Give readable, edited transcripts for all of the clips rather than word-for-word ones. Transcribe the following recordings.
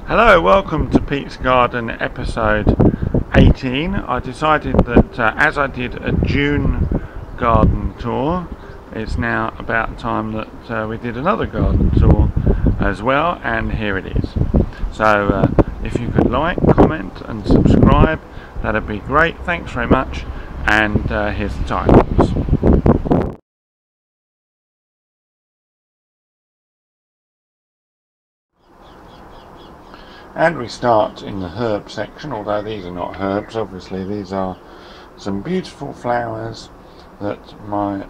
Hello, welcome to Pete's Garden episode 18. I decided that as I did a June garden tour, it's now about time that we did another garden tour as well, and here it is. So if you could like, comment and subscribe, that'd be great. Thanks very much, and here's the time lapse. And we start in the herb section, although these are not herbs, obviously. These are some beautiful flowers that my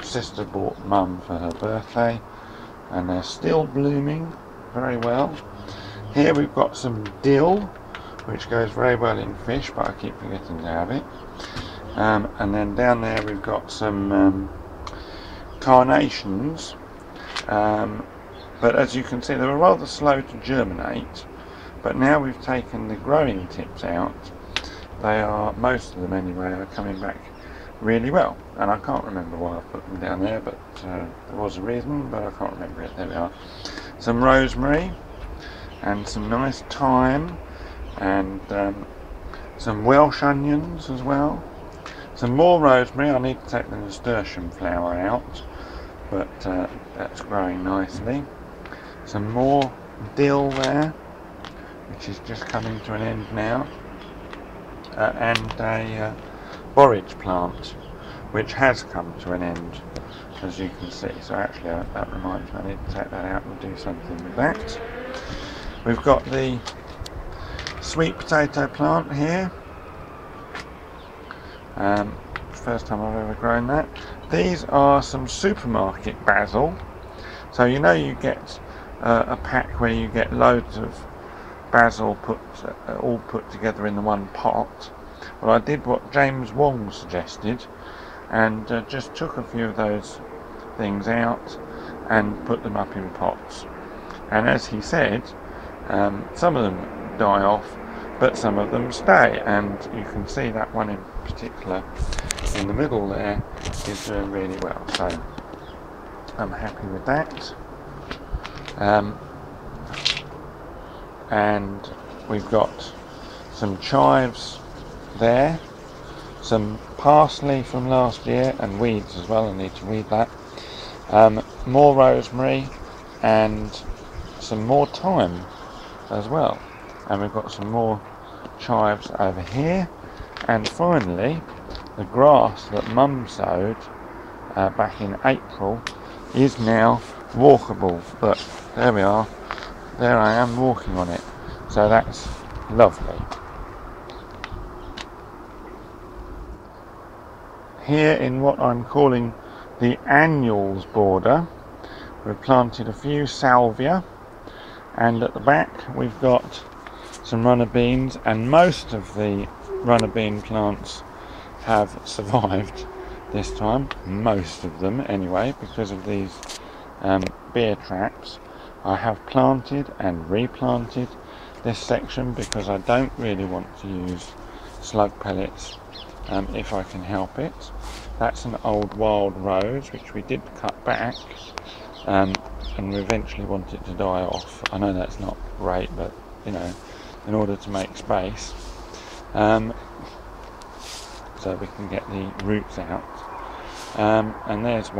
sister bought Mum for her birthday, and they're still blooming very well. Here we've got some dill, which goes very well in fish, but I keep forgetting to have it. And then down there we've got some carnations, but as you can see they were rather slow to germinate. But now we've taken the growing tips out, they are, most of them anyway, are coming back really well. And I can't remember why I put them down there, but there was a reason, but I can't remember it. There we are. Some rosemary, and some nice thyme, and some Welsh onions as well. Some more rosemary. I need to take the nasturtium flower out, but that's growing nicely. Some more dill there, which is just coming to an end now, and a borage plant, which has come to an end, as you can see. So actually that reminds me, I need to take that out and do something with that. We've got the sweet potato plant here, first time I've ever grown that. These are some supermarket basil, so you know you get a pack where you get loads of basil all put together in the one pot. Well, I did what James Wong suggested, and just took a few of those things out and put them up in pots. And as he said, some of them die off, but some of them stay, and you can see that one in particular in the middle there is doing really well, so I'm happy with that. And we've got some chives there, some parsley from last year, and weeds as well. I need to weed that. More rosemary and some more thyme as well, and we've got some more chives over here. And finally, the grass that Mum sowed back in April is now walkable. But there we are. There I am walking on it, so that's lovely. Here in what I'm calling the annuals border, we've planted a few salvia, and at the back we've got some runner beans, and most of the runner bean plants have survived this time, most of them anyway, because of these beer traps. I have planted and replanted this section because I don't really want to use slug pellets if I can help it. That's an old wild rose which we did cut back, and we eventually want it to die off. I know that's not great, but you know, in order to make space, so we can get the roots out. And there's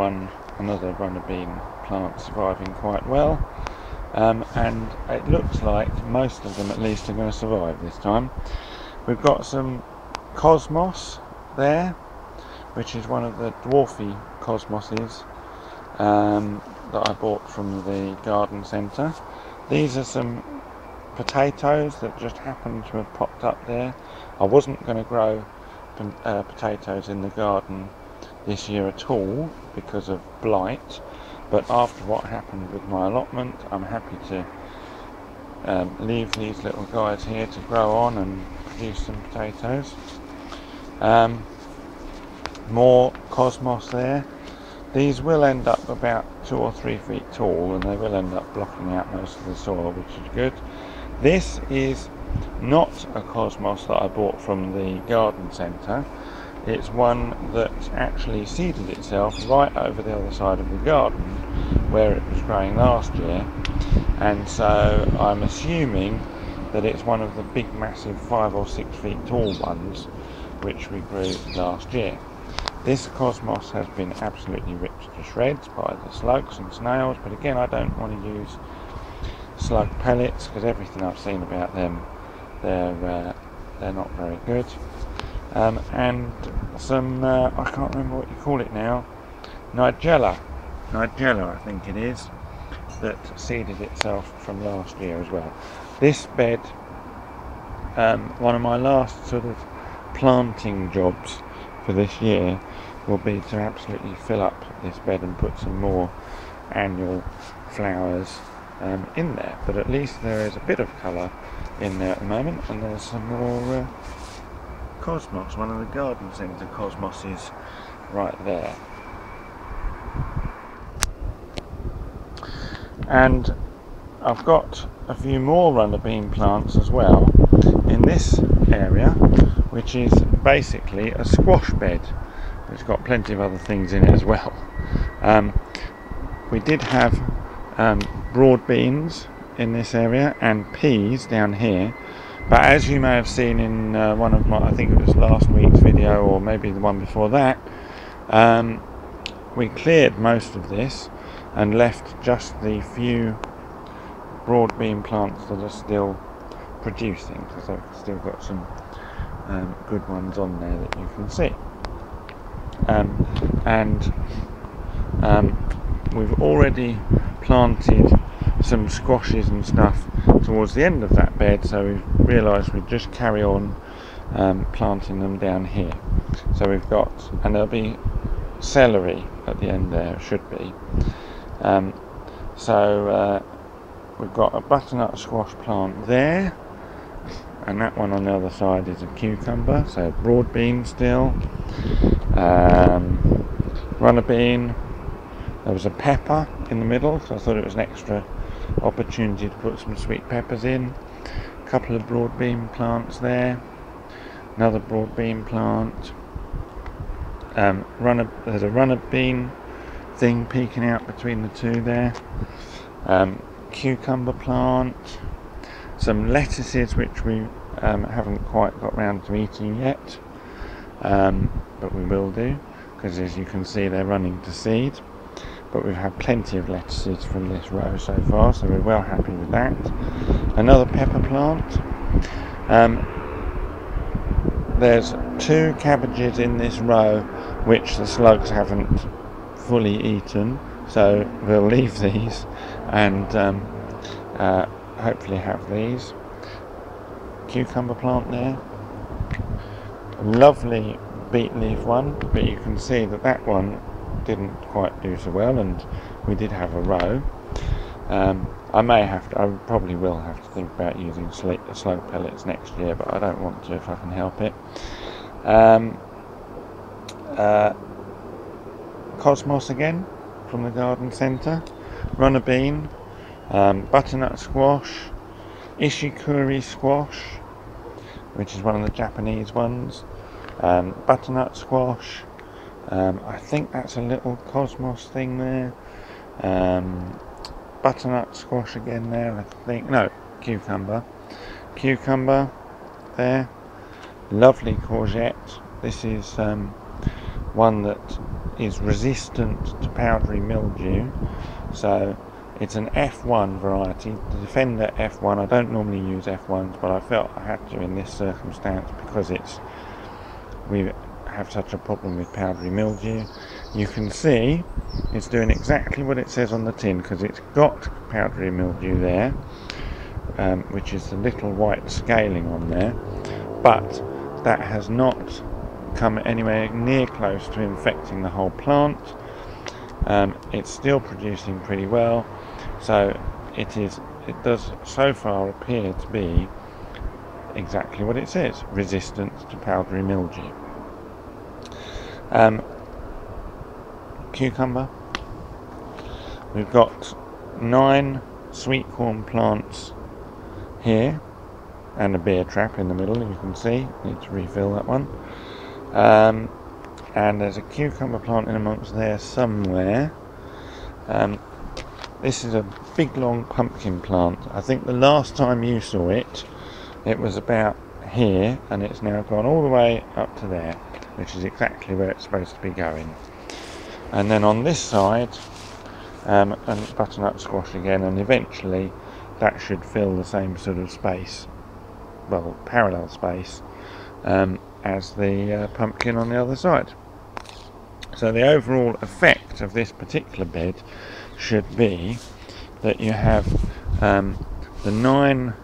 another runner bean plant surviving quite well. And it looks like most of them at least are going to survive this time. We've got some cosmos there, which is one of the dwarfy cosmoses that I bought from the garden centre. These are some potatoes that just happen to have popped up there. I wasn't going to grow potatoes in the garden this year at all because of blight, but after what happened with my allotment, I'm happy to leave these little guys here to grow on and produce some potatoes. More cosmos there. These will end up about 2 or 3 feet tall, and they will end up blocking out most of the soil, which is good. This is not a cosmos that I bought from the garden centre. It's one that actually seeded itself right over the other side of the garden where it was growing last year, and so I'm assuming that it's one of the big massive 5 or 6 feet tall ones which we grew last year. This cosmos has been absolutely ripped to shreds by the slugs and snails, but again I don't want to use slug pellets because everything I've seen about them, they're not very good. And some, I can't remember what you call it now, nigella I think it is, that seeded itself from last year as well. This bed, one of my last sort of planting jobs for this year will be to absolutely fill up this bed and put some more annual flowers in there, but at least there is a bit of colour in there at the moment, and there's some more cosmos, one of the garden centre cosmoses right there. And I've got a few more runner bean plants as well in this area, which is basically a squash bed. It's got plenty of other things in it as well. We did have broad beans in this area and peas down here, but as you may have seen in one of my, I think it was last week's video or maybe the one before that, we cleared most of this and left just the few broad bean plants that are still producing, because I've still got some good ones on there that you can see. We've already planted some squashes and stuff towards the end of that bed, so we've realised we'd just carry on planting them down here. So we've got, and there'll be celery at the end there, should be. We've got a butternut squash plant there, and that one on the other side is a cucumber, so broad bean still. Runner bean. There was a pepper in the middle, so I thought it was an extra opportunity to put some sweet peppers in. A couple of broad bean plants there. Another broad bean plant. There's a runner bean thing peeking out between the two there. Cucumber plant. Some lettuces which we haven't quite got round to eating yet, but we will do, because as you can see they're running to seed. But we've had plenty of lettuces from this row so far, so we're well happy with that. Another pepper plant. There's 2 cabbages in this row which the slugs haven't fully eaten, so we'll leave these and hopefully have these. Cucumber plant there. A lovely beet leaf one, but you can see that that one didn't quite do so well, and we did have a row. I probably will have to think about using slug pellets next year, but I don't want to if I can help it. Cosmos again from the garden centre. Runner bean, butternut squash, ishikuri squash, which is one of the Japanese ones, butternut squash. I think that's a little cosmos thing there. Butternut squash again there, I think. No, cucumber there. Lovely courgette. This is one that is resistant to powdery mildew, so it's an F1 variety, the Defender F1. I don't normally use F1s, but I felt I had to in this circumstance because we have such a problem with powdery mildew. You can see it's doing exactly what it says on the tin, because it's got powdery mildew there, which is the little white scaling on there, but that has not come anywhere near close to infecting the whole plant. It's still producing pretty well, so it does so far appear to be exactly what it says, resistant to powdery mildew. Cucumber. We've got 9 sweetcorn plants here and a beer trap in the middle, you can see. Need to refill that one. And there's a cucumber plant in amongst there somewhere. This is a big long pumpkin plant. I think the last time you saw it, it was about here, and it's now gone all the way up to there, which is exactly where it's supposed to be going. And then on this side, and butternut squash again, and eventually that should fill the same sort of space, well, parallel space, as the pumpkin on the other side. So the overall effect of this particular bed should be that you have the 9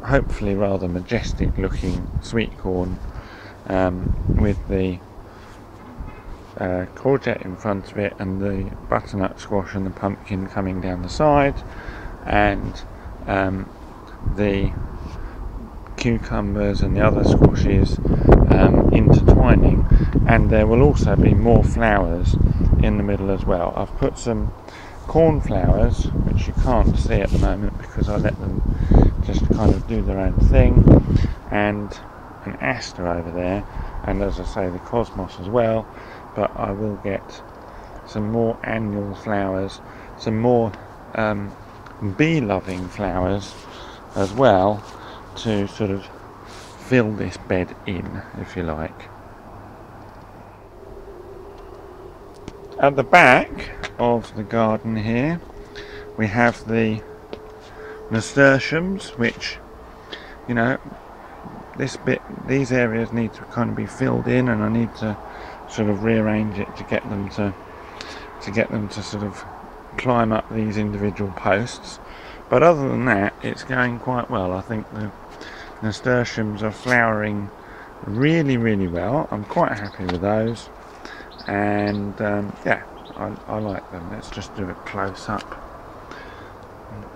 hopefully rather majestic looking sweet corn with the courgette in front of it, and the butternut squash and the pumpkin coming down the side, and the cucumbers and the other squashes intertwining, and there will also be more flowers in the middle as well. I've put some cornflowers, which you can't see at the moment because I let them just kind of do their own thing, and an aster over there, and as I say, the cosmos as well. But I will get some more annual flowers, some more bee loving flowers as well, to sort of fill this bed in, if you like. At the back of the garden here we have the nasturtiums, which, you know, these areas need to kind of be filled in, and I need to sort of rearrange it to get them to sort of climb up these individual posts. But other than that, it's going quite well. I think the nasturtiums are flowering really, really well. I'm quite happy with those, and yeah, I like them. Let's just do a close up.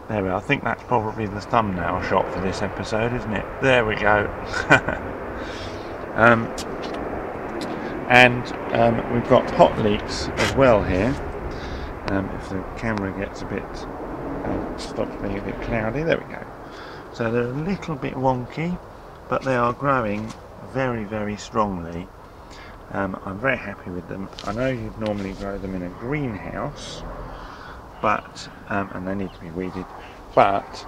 There we are. I think that's probably the thumbnail shot for this episode, isn't it? There we go. And we've got pot leeks as well here. If the camera gets a bit stops being a bit cloudy, there we go. So they're a little bit wonky, but they are growing very, very strongly. I'm very happy with them. I know you'd normally grow them in a greenhouse, but and they need to be weeded, but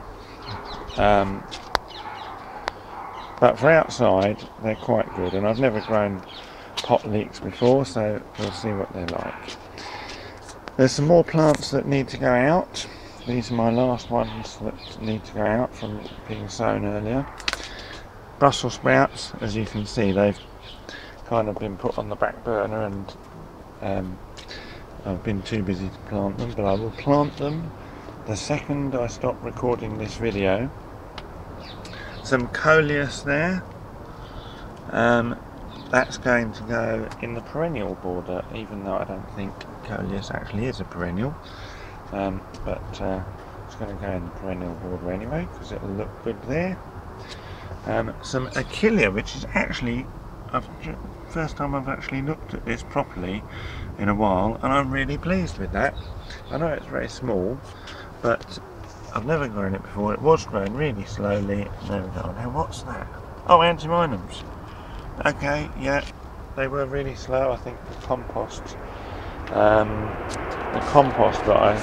for outside they're quite good, and I've never grown pot leeks before, so we'll see what they're like. There's some more plants that need to go out. These are my last ones that need to go out from being sown earlier. Brussels sprouts, as you can see, they've kind of been put on the back burner, and I've been too busy to plant them, but I will plant them the second I stop recording this video. Some coleus there. That's going to go in the perennial border, even though I don't think coleus actually is a perennial, but it's going to go in the perennial border anyway because it'll look good there. Some achillea, which is actually first time I've actually looked at this properly in a while, and I'm really pleased with that. I know it's very small, but I've never grown it before. It was growing really slowly. There we go. Now what's that? Oh, antimonums. Okay, yeah, they were really slow. I think the compost that I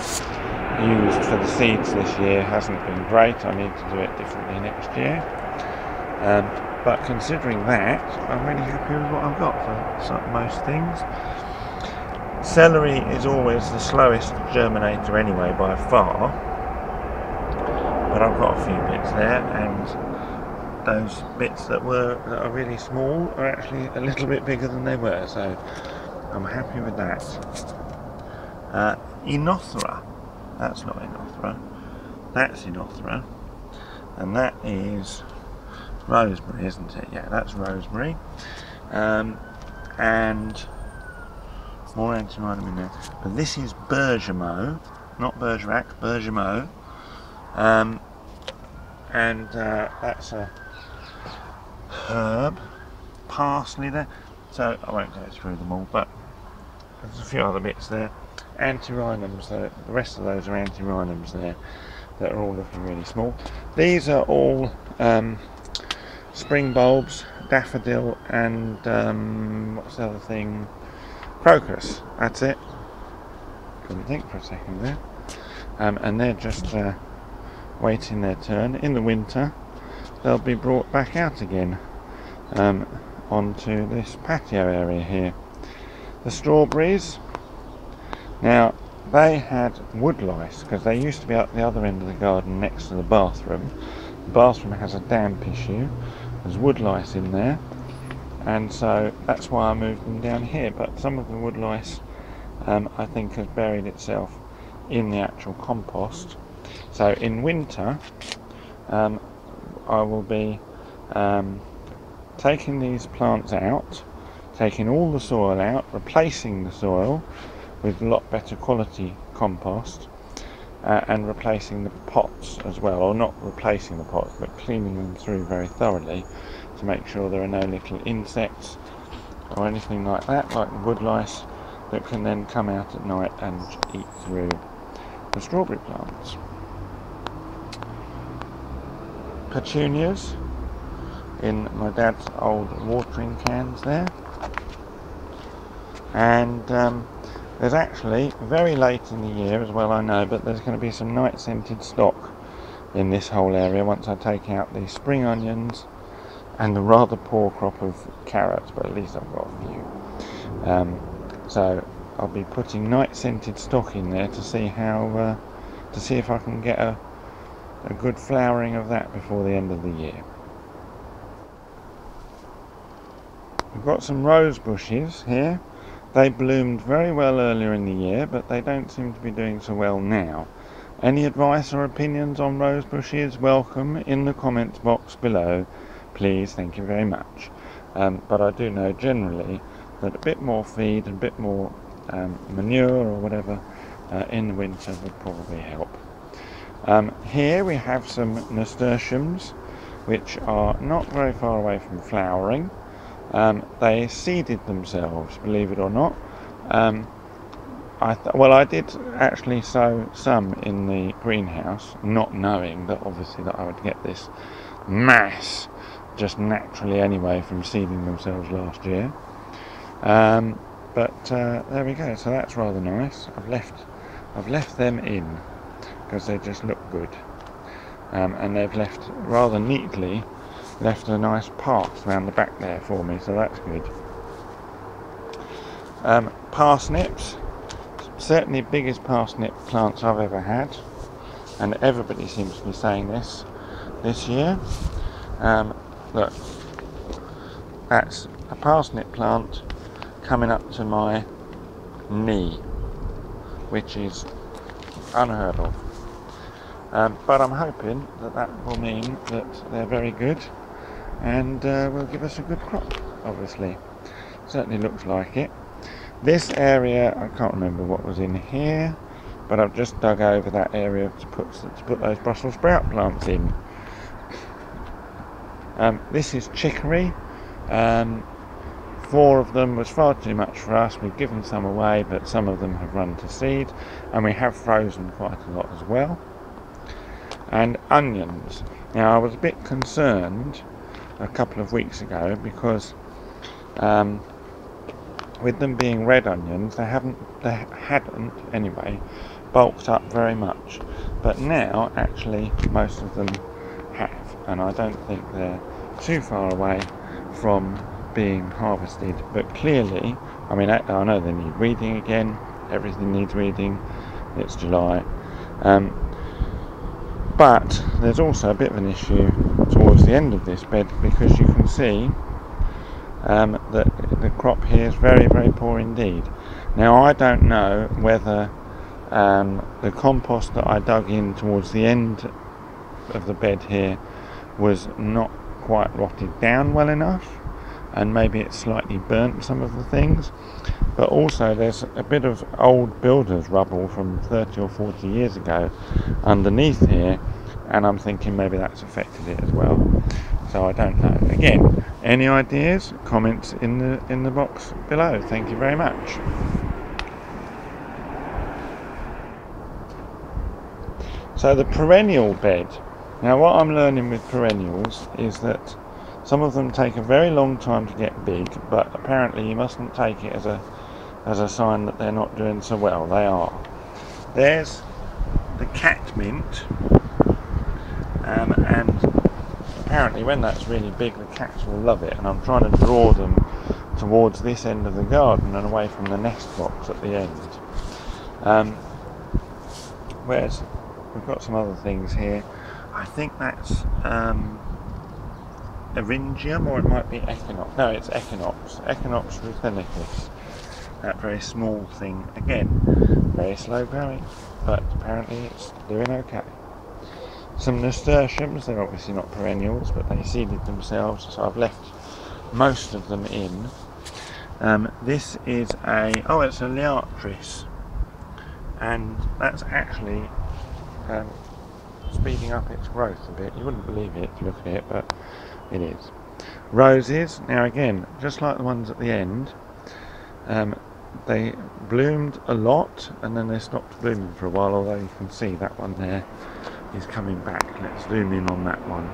used for the seeds this year hasn't been great. I need to do it differently next year. But considering that, I'm really happy with what I've got for most things. Celery is always the slowest germinator anyway, by far. But I've got a few bits there, and those bits that are really small are actually a little bit bigger than they were, so I'm happy with that. Enothera, that's not Enothera, that's Enothera, and that is rosemary, isn't it? Yeah, that's rosemary. And more antimonum in there. But this is bergamot, not Bergerac, bergamot. And that's a herb. Parsley there. So I won't go through them all, but there's a few other bits there. Antirrhinums, the rest of those are antirrhinums there that are all looking really small. These are all spring bulbs, daffodil, and what's the other thing? Crocus. That's it. Couldn't think for a second there. and they're just waiting their turn. In the winter they'll be brought back out again onto this patio area here. The strawberries, now they had wood lice because they used to be at the other end of the garden next to the bathroom. The bathroom has a damp issue, there's wood lice in there, and so that's why I moved them down here. But some of the wood lice I think has buried itself in the actual compost. So in winter I will be taking these plants out, taking all the soil out, replacing the soil with a lot better quality compost, and replacing the pots as well, or not replacing the pots but cleaning them through very thoroughly to make sure there are no little insects or anything like that, like the wood lice, that can then come out at night and eat through the strawberry plants. Petunias in my dad's old watering cans there, and there's actually, very late in the year as well I know, but there's going to be some night scented stock in this whole area once I take out the spring onions and the rather poor crop of carrots, but at least I've got a few. So I'll be putting night scented stock in there to see how to see if I can get a good flowering of that before the end of the year. We've got some rose bushes here. They bloomed very well earlier in the year, but they don't seem to be doing so well now. Any advice or opinions on rose bushes? Welcome in the comments box below, please. Thank you very much. But I do know generally that a bit more feed and a bit more manure or whatever in the winter would probably help. Here we have some nasturtiums which are not very far away from flowering. They seeded themselves, believe it or not. I did actually sow some in the greenhouse, not knowing that obviously that I would get this mass just naturally anyway from seeding themselves last year. But there we go. So that's rather nice. I've left them in because they just look good, and they've left rather neatly. Left a nice path around the back there for me, so that's good. Parsnips, certainly biggest parsnip plants I've ever had, and everybody seems to be saying this year. Look, that's a parsnip plant coming up to my knee, which is unheard of. But I'm hoping that will mean that they're very good and will give us a good crop, obviously. Certainly looks like it. This area, I can't remember what was in here, but I've just dug over that area to put those Brussels sprout plants in. This is chicory. 4 of them was far too much for us. We've given some away, but some of them have run to seed, and we have frozen quite a lot as well. And onions. Now I was a bit concerned a couple of weeks ago because with them being red onions, they hadn't anyway bulked up very much, but now actually most of them have, and I don't think they're too far away from being harvested. But clearly, I mean, I know they need weeding again. Everything needs weeding. It's July. But there's also a bit of an issue towards the end of this bed, because you can see that the crop here is very, very poor indeed. Now I don't know whether the compost that I dug in towards the end of the bed here was not quite rotted down well enough, and maybe it slightly burnt some of the things, but also there's a bit of old builder's rubble from 30 or 40 years ago underneath here, and I'm thinking maybe that's affected it as well. So I don't know. Again, any ideas, comments in the box below. Thank you very much. So the perennial bed. Now what I'm learning with perennials is that some of them take a very long time to get big, but apparently you mustn't take it as a sign that they're not doing so well. They are. There's the cat mint, and apparently when that's really big the cats will love it, and I'm trying to draw them towards this end of the garden and away from the nest box at the end. Whereas we've got some other things here. I think that's Eryngium, or it might be Echinops. No, it's Echinops. Echinops ruthenicus. That very small thing. Again, very slow growing, but apparently it's doing okay. Some nasturtiums, they're obviously not perennials, but they seeded themselves, so I've left most of them in. This is it's a liatris, and that's actually speeding up its growth a bit. You wouldn't believe it if you look at it, but it is. Roses, now again, just like the ones at the end, they bloomed a lot and then they stopped blooming for a while, although you can see that one there is coming back. Let's zoom in on that one.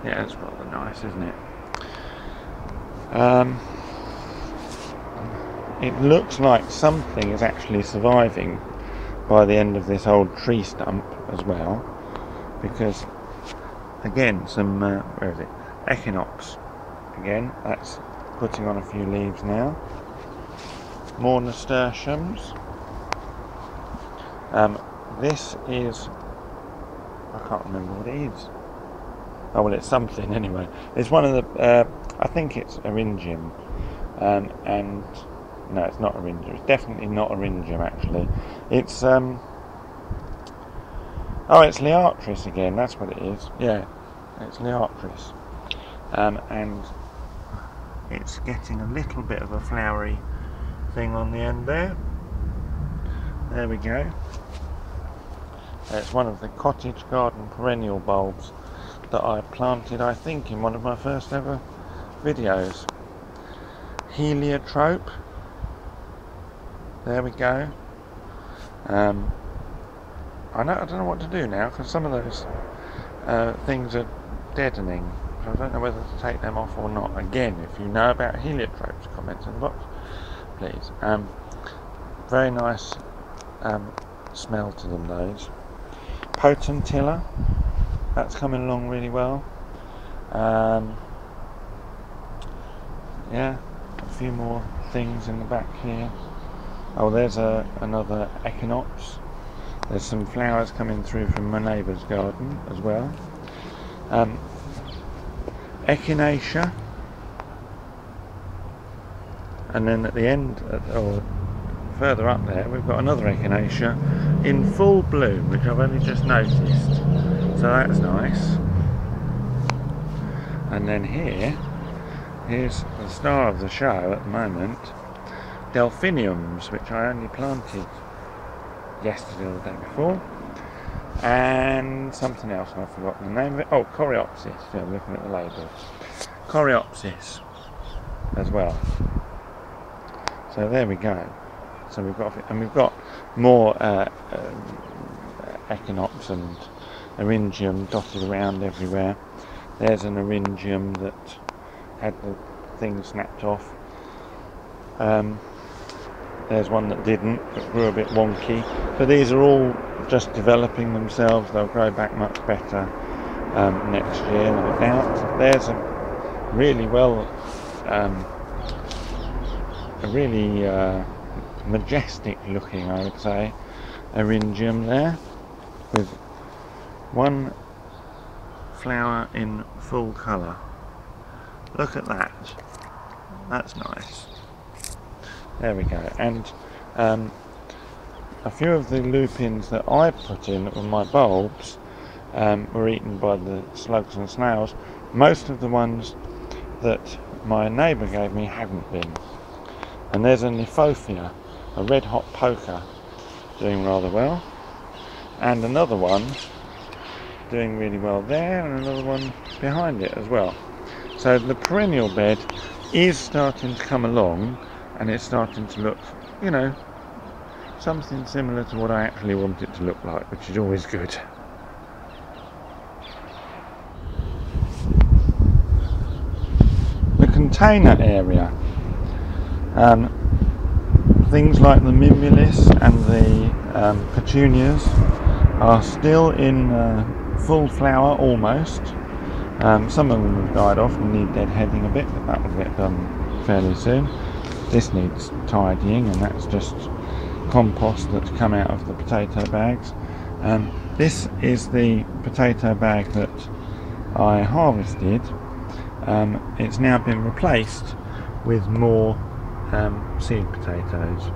Yeah, it's rather nice, isn't it? It looks like something is actually surviving by the end of this old tree stump as well, because again some where is it? Echinops. Again, that's putting on a few leaves now. More nasturtiums. This is, I can't remember what it is. Oh well, it's something anyway. It's one of the I think it's Eryngium, and no, it's not Eryngium. It's definitely not Eryngium actually. It's it's liatris again. That's what it is. Yeah, it's liatris, and it's getting a little bit of a flowery thing on the end there. There we go. It's one of the cottage garden perennial bulbs that I planted, I think, in one of my first ever videos. Heliotrope. There we go. I don't know what to do now, because some of those things are deadening. So I don't know whether to take them off or not. Again, if you know about heliotropes, comment in the box, please. Very nice smell to them, those. Potentilla, that's coming along really well. Yeah, a few more things in the back here. Oh, there's another Echinops. There's some flowers coming through from my neighbour's garden as well. Echinacea, and then at the end, or further up there, we've got another Echinacea in full bloom, which I've only just noticed, so that's nice. And then here's the star of the show at the moment, delphiniums, which I only planted yesterday or the day before, and something else, I've forgotten the name of it. Oh, coreopsis. Yeah, I'm looking at the label. Coreopsis as well. So there we go. So we've got more Echinops and Eryngium dotted around everywhere. There's an Eryngium that had the thing snapped off. There's one that didn't, but grew a bit wonky. So these are all just developing themselves. They'll grow back much better next year, no doubt. There's a really majestic looking, I would say, Eryngium there, with one flower in full colour. Look at that. That's nice. There we go. And a few of the lupins that I put in that were my bulbs were eaten by the slugs and snails. Most of the ones that my neighbour gave me hadn't been. And there's a Niphophia, a red hot poker, doing rather well, and another one doing really well there, and another one behind it as well. So the perennial bed is starting to come along, and it's starting to look, you know, something similar to what I actually want it to look like, which is always good. The container area. Things like the mimulus and the petunias are still in full flower almost. Some of them have died off and need deadheading a bit, but that will get done fairly soon. This needs tidying, and that's just compost that's come out of the potato bags. This is the potato bag that I harvested. It's now been replaced with more seed potatoes,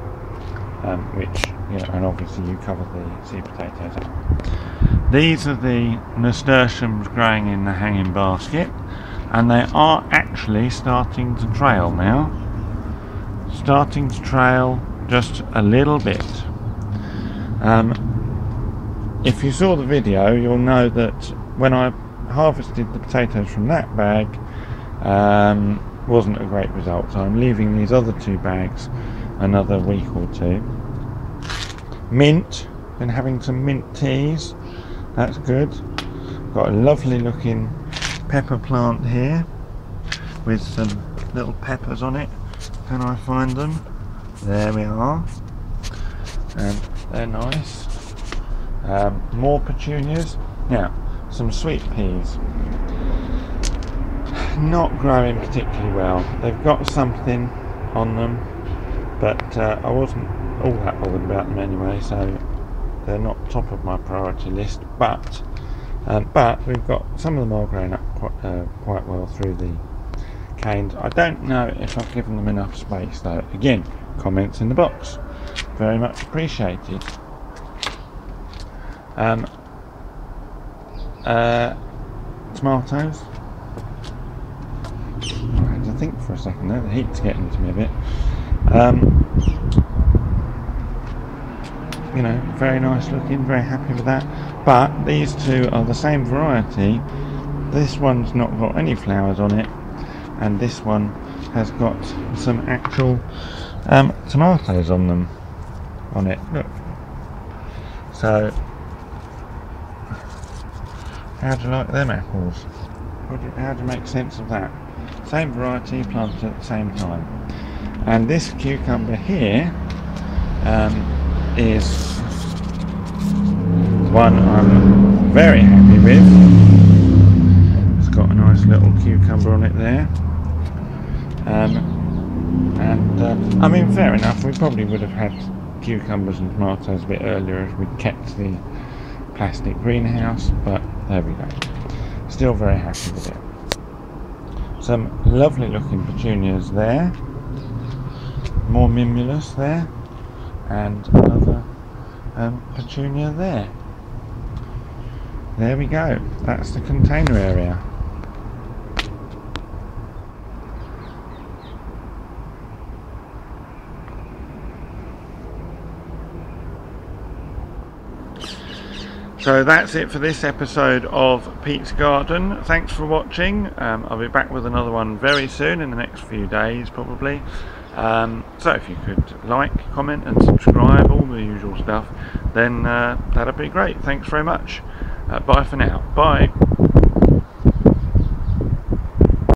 which, you know, and obviously you cover the seed potatoes up. These are the nasturtiums growing in the hanging basket, and they are actually starting to trail now. Starting to trail just a little bit. If you saw the video, you'll know that when I harvested the potatoes from that bag, wasn't a great result, so I'm leaving these other two bags another week or two. Mint, been having some mint teas, that's good. Got a lovely looking pepper plant here with some little peppers on it. Can I find them? There we are, and they're nice. More petunias. Now, some sweet peas. Not growing particularly well. They've got something on them, but I wasn't all that bothered about them anyway, so they're not top of my priority list. But we've got some of them are growing up quite well through the canes. I don't know if I've given them enough space though. Again, comments in the box, very much appreciated. Tomatoes. I had to think for a second there, the heat's getting to me a bit. You know, very nice looking, very happy with that. But these two are the same variety. This one's not got any flowers on it, and this one has got some actual tomatoes on them, on it. Look. So, how do you like them apples? How do you make sense of that? Same variety, planted at the same time. And this cucumber here is one I'm very happy with. It's got a nice little cucumber on it there. I mean, fair enough, we probably would have had cucumbers and tomatoes a bit earlier if we'd kept the plastic greenhouse, but there we go. Still very happy with it. Some lovely looking petunias there, more mimulus there, and another petunia there. There we go, that's the container area. So that's it for this episode of Pete's Garden. Thanks for watching. I'll be back with another one very soon, in the next few days probably. So if you could like, comment and subscribe, all the usual stuff, then that'd be great. Thanks very much. Bye for now. Bye.